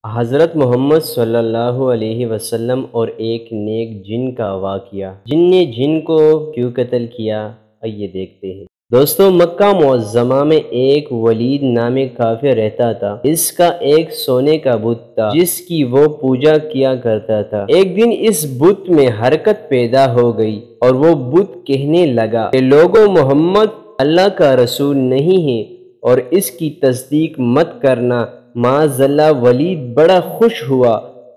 حضرت محمد صلی اللہ علیہ وسلم اور ایک نیک جن کا واقعہ۔ جن نے جن کو کیوں قتل کیا، آئیے دیکھتے ہیں۔ دوستو، مکہ معظمہ میں ایک ولید نامی کافر رہتا تھا۔ اس کا ایک سونے کا بت تھا جس کی وہ پوجا کیا کرتا تھا۔ ایک دن اس بت میں حرکت پیدا ہو گئی اور وہ بت کہنے لگا کہ لوگوں، محمد اللہ کا رسول نہیں ہے اور اس کی تصدیق مت کرنا۔ معاذ اللہ، ولید بڑا خوش ہوا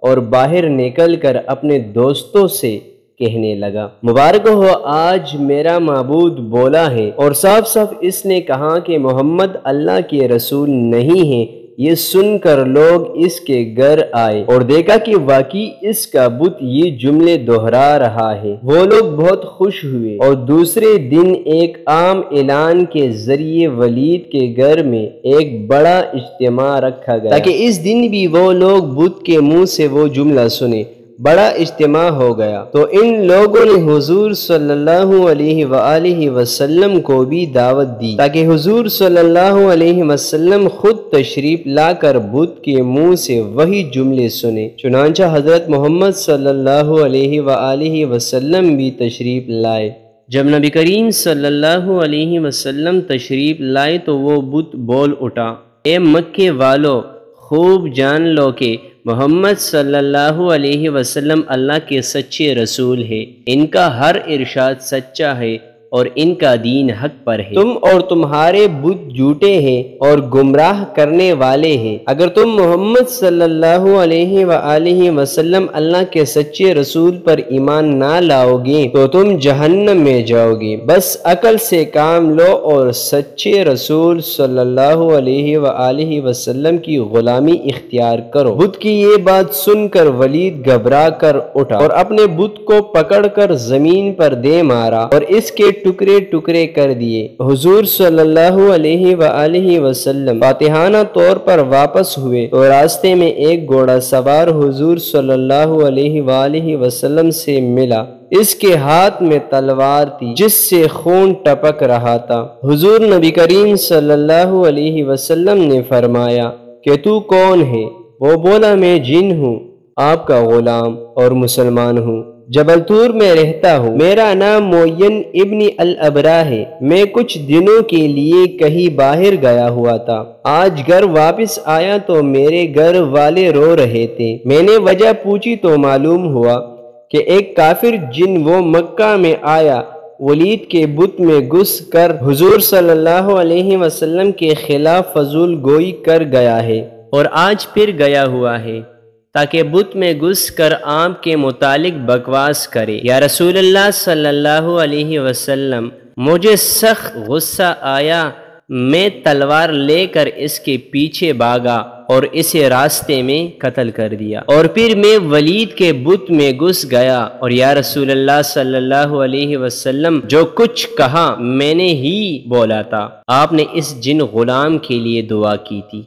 اور باہر نکل کر اپنے دوستوں سے کہنے لگا، مبارک ہو، آج میرا معبود بولا ہے اور صاف صاف اس نے کہا کہ محمد اللہ کے رسول نہیں ہے۔ یہ سن کر لوگ اس کے گھر آئے اور دیکھا کہ واقعی اس کا بت یہ جملے دہرا رہا ہے۔ وہ لوگ بہت خوش ہوئے اور دوسرے دن ایک عام اعلان کے ذریعے ولید کے گھر میں ایک بڑا اجتماع رکھا گیا تاکہ اس دن بھی وہ لوگ بت کے منہ سے وہ جملہ سنیں۔ بڑا اجتماع ہو گیا تو ان لوگوں نے حضور صلی اللہ علیہ وآلہ وسلم کو بھی دعوت دی تاکہ حضور صلی اللہ علیہ وسلم خود تشریف لا کر بت کے منہ سے وہی جملے سنیں۔ چنانچہ حضرت محمد صلی اللہ علیہ وآلہ وسلم بھی تشریف لائے۔ جب نبی کریم صلی اللہ علیہ وسلم تشریف لائے تو وہ بت بول اٹھا، اے مکے والو، خوب جان لو کہ محمد صلی اللہ علیہ وسلم اللہ کے سچے رسول ہے۔ ان کا ہر ارشاد سچا ہے اور ان کا دین حق پر ہے۔ تم اور تمہارے بت جھوٹے ہیں اور گمراہ کرنے والے ہیں۔ اگر تم محمد صلی اللہ علیہ وآلہ وسلم اللہ کے سچے رسول پر ایمان نہ لاؤ گے تو تم جہنم میں جاؤ گے۔ بس عقل سے کام لو اور سچے رسول صلی اللہ علیہ وآلہ وسلم کی غلامی اختیار کرو۔ بت کی یہ بات سن کر ولید گھبرا کر اٹھا اور اپنے بت کو پکڑ کر زمین پر دے مارا اور اس کے ٹکڑے ٹکڑے کر دیے۔ حضور صلی اللہ علیہ وآلہ وسلم فاتحانہ طور پر واپس ہوئے تو راستے میں ایک گھوڑا سوار حضور صلی اللہ علیہ وآلہ وسلم سے ملا۔ اس کے ہاتھ میں تلوار تھی جس سے خون ٹپک رہا تھا۔ حضور نبی کریم صلی اللہ علیہ وسلم نے فرمایا کہ تو کون ہے؟ وہ بولا، میں جن ہوں، آپ کا غلام اور مسلمان ہوں، جبل طور میں رہتا ہوں، میرا نام معین ابن الابرا ہے۔ میں کچھ دنوں کے لیے کہیں باہر گیا ہوا تھا، آج گھر واپس آیا تو میرے گھر والے رو رہے تھے۔ میں نے وجہ پوچھی تو معلوم ہوا کہ ایک کافر جن وہ مکہ میں آیا، ولید کے بت میں گھس کر حضور صلی اللہ علیہ وسلم کے خلاف فضول گوئی کر گیا ہے اور آج پھر گیا ہوا ہے تاکہ بت میں گھس کر آپ کے متعلق بکواس کرے۔ یا رسول اللہ صلی اللہ علیہ وسلم، مجھے سخت غصہ آیا، میں تلوار لے کر اس کے پیچھے بھاگا اور اسے راستے میں قتل کر دیا، اور پھر میں ولید کے بت میں گھس گیا اور یا رسول اللہ صلی اللہ علیہ وسلم جو کچھ کہا میں نے ہی بولا تھا۔ آپ نے اس جن غلام کے لیے دعا کی تھی۔